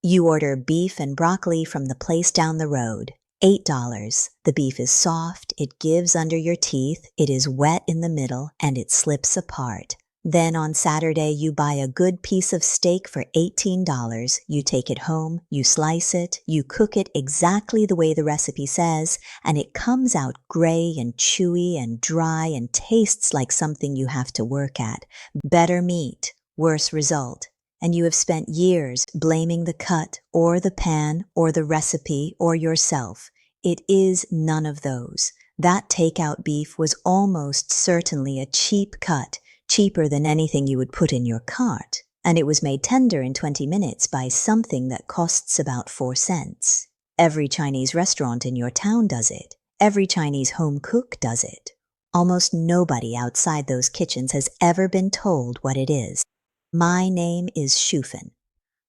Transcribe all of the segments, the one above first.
You order beef and broccoli from the place down the road. $8. The beef is soft, it gives under your teeth, it is wet in the middle, and it slips apart. Then on Saturday, you buy a good piece of steak for $18. You take it home, you slice it, you cook it exactly the way the recipe says, and it comes out gray and chewy and dry and tastes like something you have to work at. Better meat, worse result. And you have spent years blaming the cut or the pan or the recipe or yourself. It is none of those. That takeout beef was almost certainly a cheap cut, cheaper than anything you would put in your cart, and it was made tender in 20 minutes by something that costs about 4 cents. Every Chinese restaurant in your town does it. Every Chinese home cook does it. Almost nobody outside those kitchens has ever been told what it is. My name is Shufen.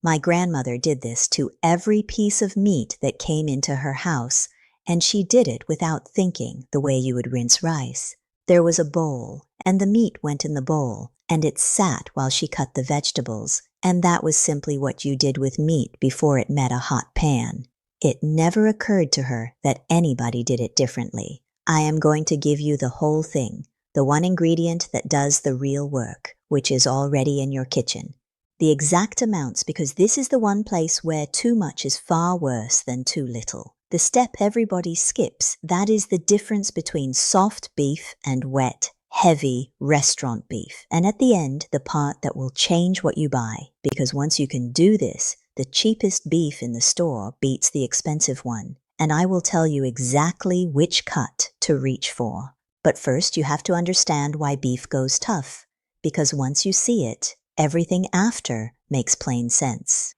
My grandmother did this to every piece of meat that came into her house, and she did it without thinking, the way you would rinse rice. There was a bowl, and the meat went in the bowl, and it sat while she cut the vegetables, and that was simply what you did with meat before it met a hot pan. It never occurred to her that anybody did it differently. I am going to give you the whole thing, the one ingredient that does the real work, which is already in your kitchen. The exact amounts, because this is the one place where too much is far worse than too little. The step everybody skips, that is the difference between soft beef and wet, heavy restaurant beef. And at the end, the part that will change what you buy, because once you can do this, the cheapest beef in the store beats the expensive one. And I will tell you exactly which cut to reach for. But first, you have to understand why beef goes tough, because once you see it, everything after makes plain sense.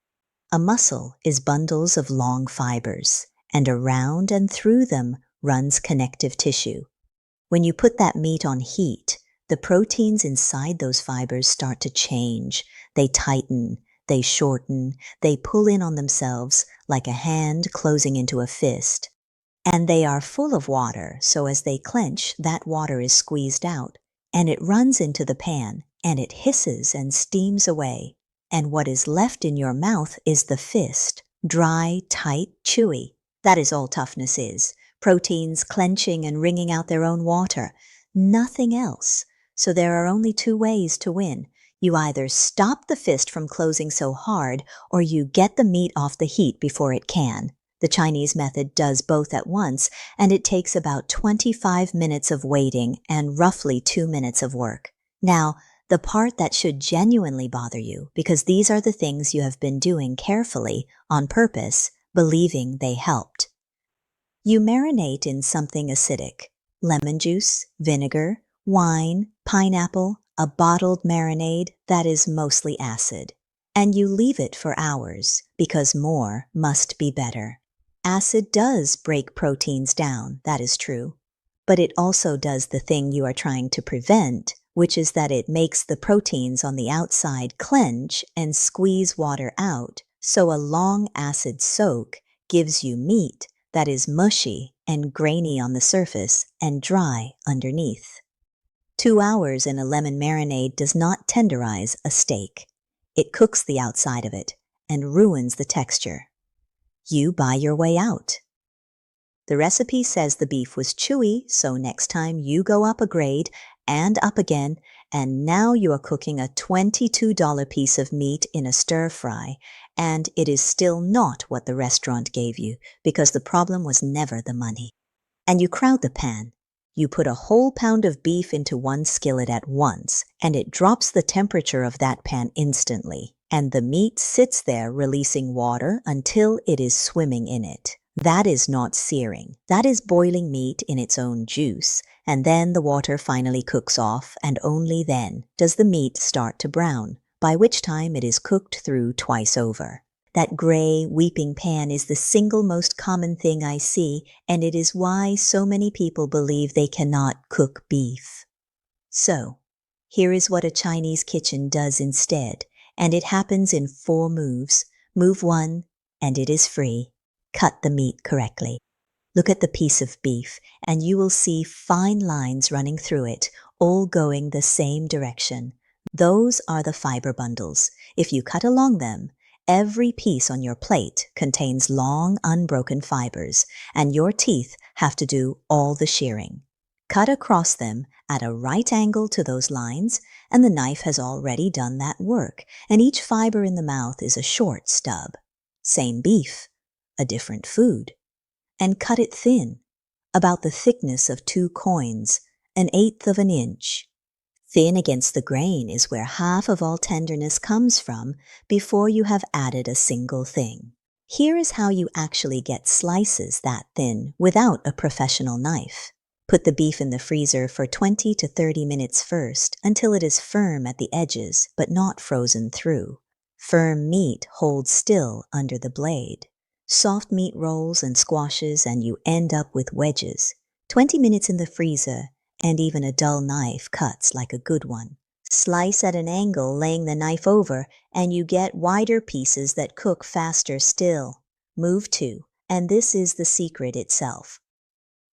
A muscle is bundles of long fibers, and around and through them runs connective tissue. When you put that meat on heat, the proteins inside those fibers start to change. They tighten, they shorten, they pull in on themselves like a hand closing into a fist. And they are full of water, so as they clench, that water is squeezed out, and it runs into the pan, and it hisses and steams away. And what is left in your mouth is the fist, dry, tight, chewy. That is all toughness is. Proteins clenching and wringing out their own water. Nothing else. So there are only 2 ways to win. You either stop the fist from closing so hard, or you get the meat off the heat before it can. The Chinese method does both at once, and it takes about 25 minutes of waiting and roughly 2 minutes of work. Now, the part that should genuinely bother you, because these are the things you have been doing carefully, on purpose, believing they helped. You marinate in something acidic, lemon juice, vinegar, wine, pineapple, a bottled marinade that is mostly acid. And you leave it for hours, because more must be better. Acid does break proteins down, that is true, but it also does the thing you are trying to prevent, which is that it makes the proteins on the outside clench and squeeze water out, so a long acid soak gives you meat that is mushy and grainy on the surface and dry underneath. 2 hours in a lemon marinade does not tenderize a steak. It cooks the outside of it and ruins the texture. You buy your way out. The recipe says the beef was chewy, so next time you go up a grade and up again, and now you are cooking a $22 piece of meat in a stir-fry, and it is still not what the restaurant gave you, because the problem was never the money. And you crowd the pan. You put a whole pound of beef into one skillet at once, and it drops the temperature of that pan instantly, and the meat sits there releasing water until it is swimming in it. That is not searing. That is boiling meat in its own juice, and then the water finally cooks off, and only then does the meat start to brown, by which time it is cooked through twice over. That gray, weeping pan is the single most common thing I see, and it is why so many people believe they cannot cook beef. So, here is what a Chinese kitchen does instead, and it happens in 4 moves. Move 1, and it is free. Cut the meat correctly. Look at the piece of beef, and you will see fine lines running through it, all going the same direction. Those are the fiber bundles. If you cut along them, Every piece on your plate contains long, unbroken fibers, and your teeth have to do all the shearing. Cut across them at a right angle to those lines, and the knife has already done that work, and each fiber in the mouth is a short stub. Same beef, a different food. And cut it thin, about the thickness of 2 coins, 1/8 of an inch. Thin against the grain is where half of all tenderness comes from before you have added a single thing. Here is how you actually get slices that thin without a professional knife. Put the beef in the freezer for 20 to 30 minutes first until it is firm at the edges but not frozen through. Firm meat holds still under the blade. Soft meat rolls and squashes and you end up with wedges. 20 minutes in the freezer and even a dull knife cuts like a good one. Slice at an angle laying the knife over and you get wider pieces that cook faster still. Move 2, and this is the secret itself.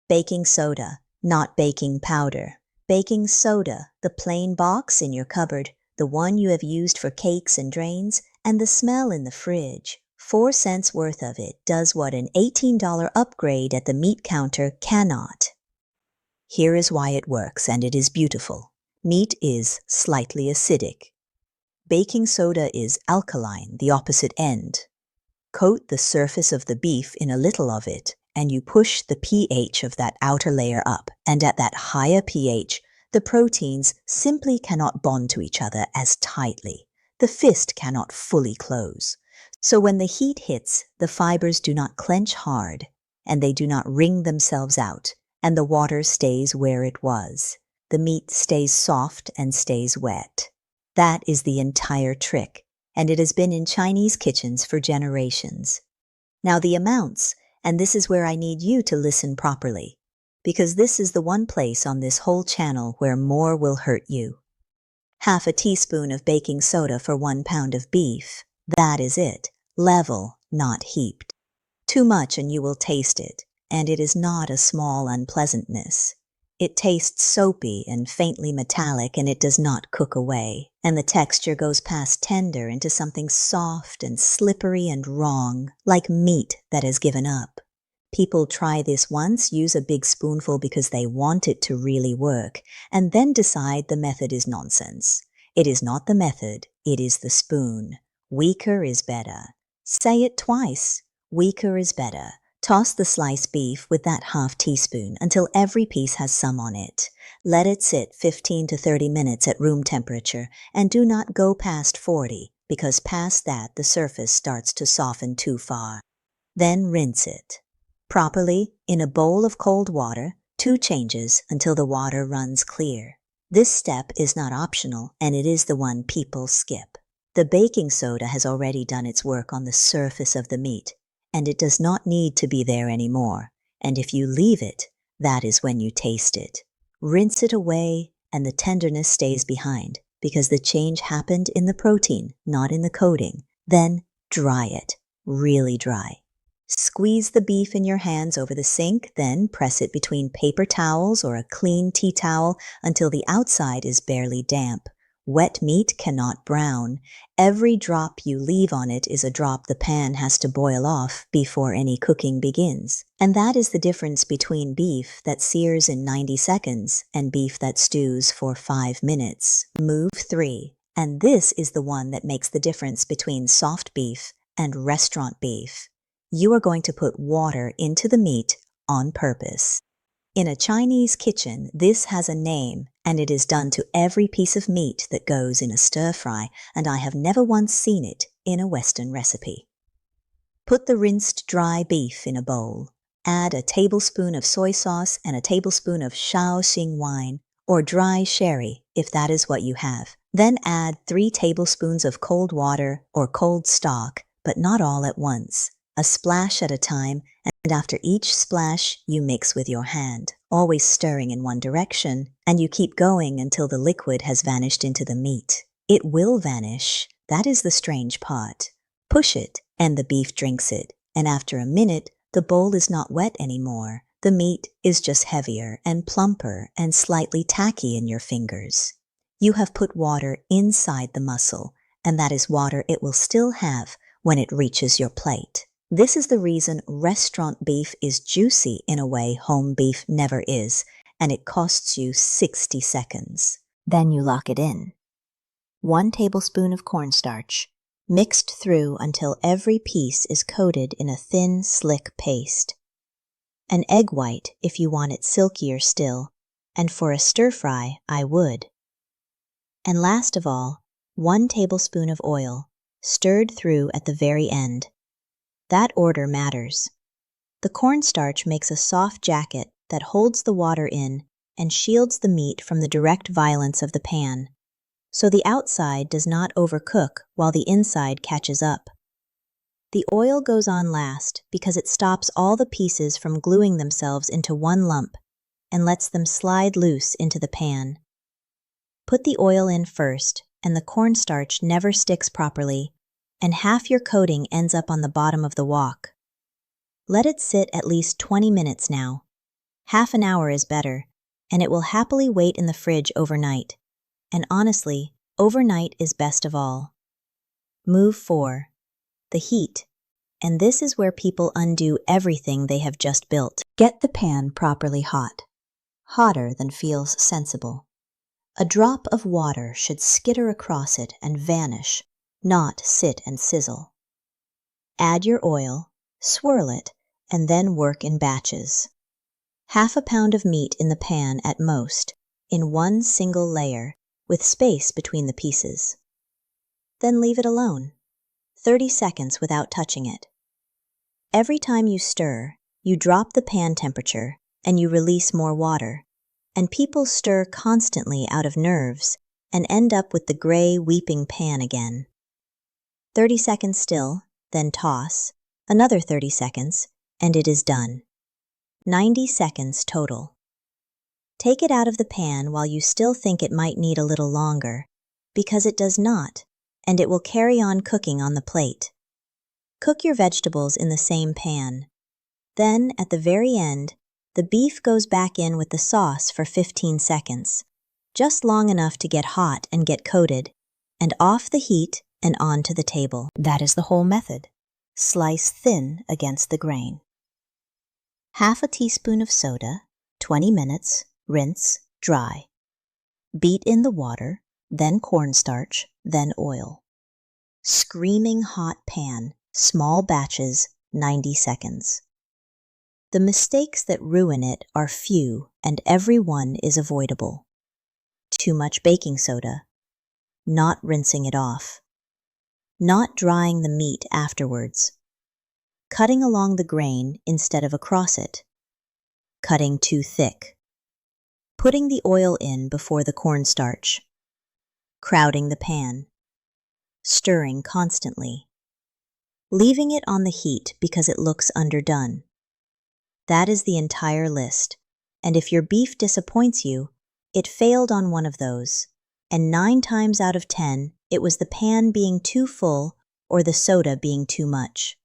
Baking soda, not baking powder. Baking soda, the plain box in your cupboard, the one you have used for cakes and drains, and the smell in the fridge. 4 cents worth of it does what an $18 upgrade at the meat counter cannot. Here is why it works, and it is beautiful. Meat is slightly acidic. Baking soda is alkaline, the opposite end. Coat the surface of the beef in a little of it, and you push the pH of that outer layer up, and at that higher pH, the proteins simply cannot bond to each other as tightly. The fist cannot fully close. So when the heat hits, the fibers do not clench hard, and they do not wring themselves out, and the water stays where it was. The meat stays soft and stays wet. That is the entire trick, and it has been in Chinese kitchens for generations. Now the amounts, and this is where I need you to listen properly, because this is the one place on this whole channel where more will hurt you. 1/2 teaspoon of baking soda for 1 pound of beef. That is it, level, not heaped. Too much and you will taste it, and it is not a small unpleasantness. It tastes soapy and faintly metallic, and it does not cook away, and the texture goes past tender into something soft and slippery and wrong, like meat that has given up. People try this once, use a big spoonful because they want it to really work, and then decide the method is nonsense. It is not the method, it is the spoon. Weaker is better. Say it twice. Weaker is better. Toss the sliced beef with that 1/2 teaspoon until every piece has some on it. Let it sit 15 to 30 minutes at room temperature, and do not go past 40, because past that the surface starts to soften too far. Then rinse it properly in a bowl of cold water, 2 changes until the water runs clear. This step is not optional, and it is the one people skip. The baking soda has already done its work on the surface of the meat, and it does not need to be there anymore, and if you leave it, that is when you taste it. Rinse it away, and the tenderness stays behind, because the change happened in the protein, not in the coating. Then dry it, really dry. Squeeze the beef in your hands over the sink, then press it between paper towels or a clean tea towel until the outside is barely damp. Wet meat cannot brown. Every drop you leave on it is a drop the pan has to boil off before any cooking begins. And that is the difference between beef that sears in 90 seconds and beef that stews for 5 minutes. Move 3. And this is the one that makes the difference between soft beef and restaurant beef. You are going to put water into the meat on purpose. In a Chinese kitchen, this has a name, and it is done to every piece of meat that goes in a stir-fry, and I have never once seen it in a Western recipe. Put the rinsed dry beef in a bowl. Add a tablespoon of soy sauce and a tablespoon of Shaoxing wine, or dry sherry, if that is what you have. Then add 3 tablespoons of cold water or cold stock, but not all at once. A splash at a time, and after each splash, you mix with your hand, always stirring in one direction, and you keep going until the liquid has vanished into the meat. It will vanish. That is the strange part. Push it, and the beef drinks it, and after a minute, the bowl is not wet anymore. The meat is just heavier and plumper and slightly tacky in your fingers. You have put water inside the muscle, and that is water it will still have when it reaches your plate. This is the reason restaurant beef is juicy in a way home beef never is, and it costs you 60 seconds. Then you lock it in. 1 tablespoon of cornstarch, mixed through until every piece is coated in a thin, slick paste. An egg white if you want it silkier still, and for a stir-fry, I would. And last of all, 1 tablespoon of oil, stirred through at the very end. That order matters. The cornstarch makes a soft jacket that holds the water in and shields the meat from the direct violence of the pan, so the outside does not overcook while the inside catches up. The oil goes on last because it stops all the pieces from gluing themselves into one lump and lets them slide loose into the pan. Put the oil in first, and the cornstarch never sticks properly, and half your coating ends up on the bottom of the wok. Let it sit at least 20 minutes now. Half an hour is better, and it will happily wait in the fridge overnight. And honestly, overnight is best of all. Move 4. The heat. And this is where people undo everything they have just built. Get the pan properly hot. Hotter than feels sensible. A drop of water should skitter across it and vanish, not sit and sizzle. Add your oil, swirl it, and then work in batches. Half a pound of meat in the pan at most, in one single layer, with space between the pieces. Then leave it alone, 30 seconds without touching it. Every time you stir, you drop the pan temperature and you release more water, and people stir constantly out of nerves and end up with the gray, weeping pan again. 30 seconds still, then toss, another 30 seconds, and it is done. 90 seconds total. Take it out of the pan while you still think it might need a little longer, because it does not, and it will carry on cooking on the plate. Cook your vegetables in the same pan. Then, at the very end, the beef goes back in with the sauce for 15 seconds, just long enough to get hot and get coated, and off the heat and onto the table. That is the whole method. Slice thin against the grain. Half a teaspoon of soda, 20 minutes, rinse, dry. Beat in the water, then cornstarch, then oil. Screaming hot pan, small batches, 90 seconds. The mistakes that ruin it are few, and every one is avoidable. Too much baking soda. Not rinsing it off. Not drying the meat afterwards. Cutting along the grain instead of across it. Cutting too thick. Putting the oil in before the cornstarch. Crowding the pan. Stirring constantly. Leaving it on the heat because it looks underdone. That is the entire list, and if your beef disappoints you, it failed on one of those, and 9 times out of 10, it was the pan being too full or the soda being too much.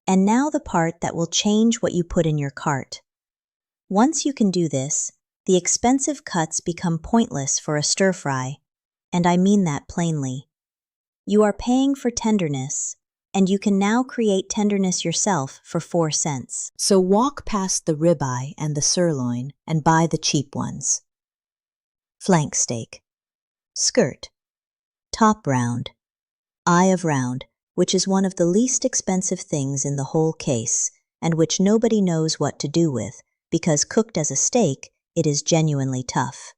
And now the part that will change what you put in your cart. Once you can do this, the expensive cuts become pointless for a stir-fry, and I mean that plainly. You are paying for tenderness, and you can now create tenderness yourself for 4 cents. So walk past the ribeye and the sirloin and buy the cheap ones. Flank steak. Skirt. Top round. Eye of round, which is one of the least expensive things in the whole case, and which nobody knows what to do with, because cooked as a steak, it is genuinely tough.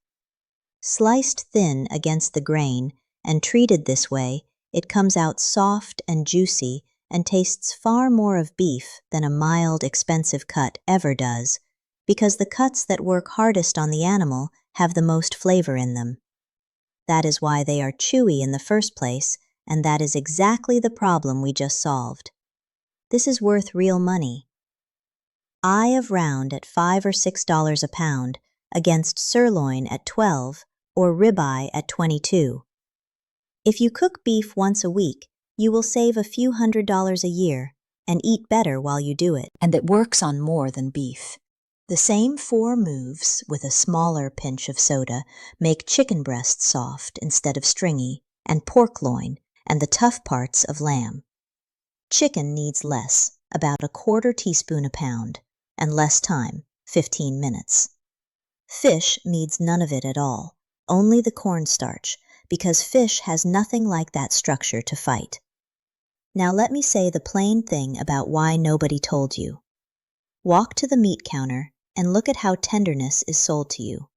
Sliced thin against the grain, and treated this way, it comes out soft and juicy and tastes far more of beef than a mild, expensive cut ever does, because the cuts that work hardest on the animal have the most flavor in them. That is why they are chewy in the first place, and that is exactly the problem we just solved. This is worth real money. Eye of round at $5 or $6 a pound against sirloin at $12 or ribeye at $22. If you cook beef once a week, you will save a few $100s a year and eat better while you do it. And it works on more than beef. The same 4 moves, with a smaller pinch of soda, make chicken breast soft instead of stringy, and pork loin, and the tough parts of lamb. Chicken needs less, about a quarter teaspoon a pound, and less time, 15 minutes. Fish needs none of it at all, only the cornstarch, because fish has nothing like that structure to fight. Now let me say the plain thing about why nobody told you. Walk to the meat counter and look at how tenderness is sold to you.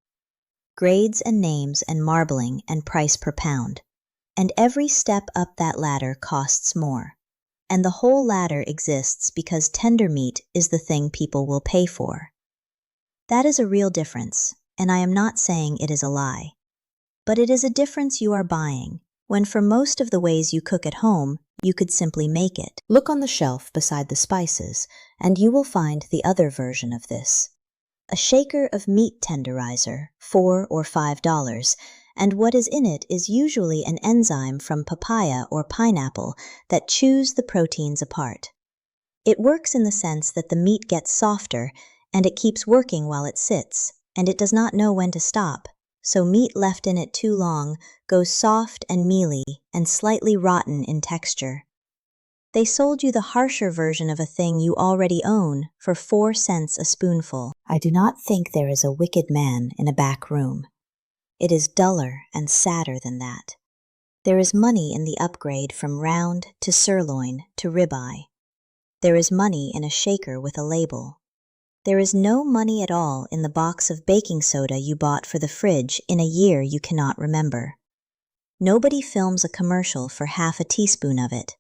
Grades and names and marbling and price per pound. And every step up that ladder costs more. And the whole ladder exists because tender meat is the thing people will pay for. That is a real difference, and I am not saying it is a lie. But it is a difference you are buying, when for most of the ways you cook at home, you could simply make it. Look on the shelf beside the spices, and you will find the other version of this. A shaker of meat tenderizer, $4 or $5, and what is in it is usually an enzyme from papaya or pineapple that chews the proteins apart. It works in the sense that the meat gets softer, and it keeps working while it sits, and it does not know when to stop, so meat left in it too long goes soft and mealy and slightly rotten in texture. They sold you the harsher version of a thing you already own for 4 cents a spoonful. I do not think there is a wicked man in a back room. It is duller and sadder than that. There is money in the upgrade from round to sirloin to ribeye. There is money in a shaker with a label. There is no money at all in the box of baking soda you bought for the fridge in a year you cannot remember. Nobody films a commercial for half a teaspoon of it.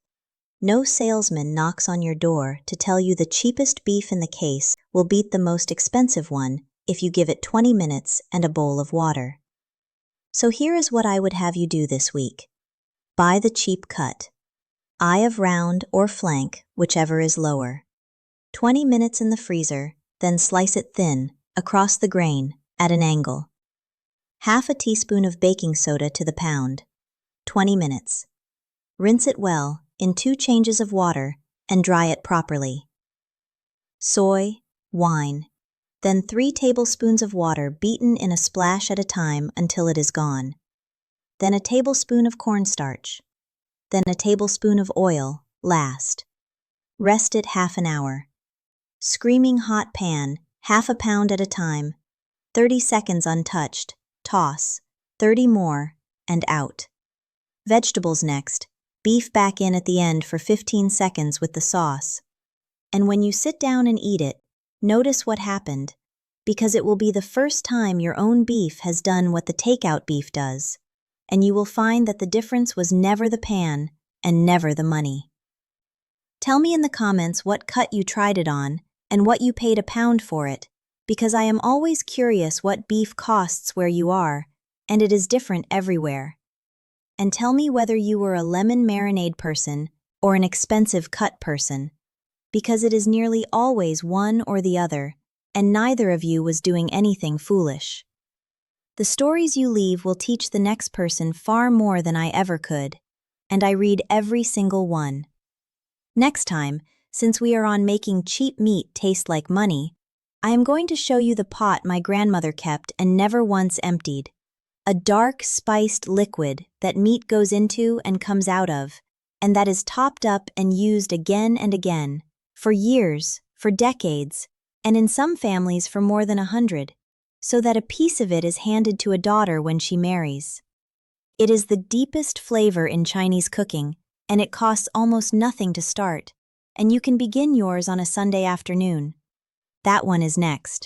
No salesman knocks on your door to tell you the cheapest beef in the case will beat the most expensive one if you give it 20 minutes and a bowl of water. So here is what I would have you do this week. Buy the cheap cut. Eye of round or flank, whichever is lower. 20 minutes in the freezer, then slice it thin, across the grain, at an angle. Half a teaspoon of baking soda to the pound. 20 minutes. Rinse it well in 2 changes of water and dry it properly. Soy, wine, then 3 tablespoons of water beaten in a splash at a time until it is gone. Then a tablespoon of cornstarch. Then a tablespoon of oil, last. Rest it half an hour. Screaming hot pan, half a pound at a time. 30 seconds untouched, toss. 30 more, and out. Vegetables next. Beef back in at the end for 15 seconds with the sauce. And when you sit down and eat it, notice what happened, because it will be the first time your own beef has done what the takeout beef does, and you will find that the difference was never the pan and never the money. Tell me in the comments what cut you tried it on and what you paid a pound for it, because I am always curious what beef costs where you are, and it is different everywhere. And tell me whether you were a lemon marinade person or an expensive cut person, because it is nearly always one or the other, and neither of you was doing anything foolish. The stories you leave will teach the next person far more than I ever could, and I read every single one. Next time, since we are on making cheap meat taste like money, I am going to show you the pot my grandmother kept and never once emptied. A dark, spiced liquid that meat goes into and comes out of, and that is topped up and used again and again, for years, for decades, and in some families for more than 100, so that a piece of it is handed to a daughter when she marries. It is the deepest flavor in Chinese cooking, and it costs almost nothing to start, and you can begin yours on a Sunday afternoon. That one is next.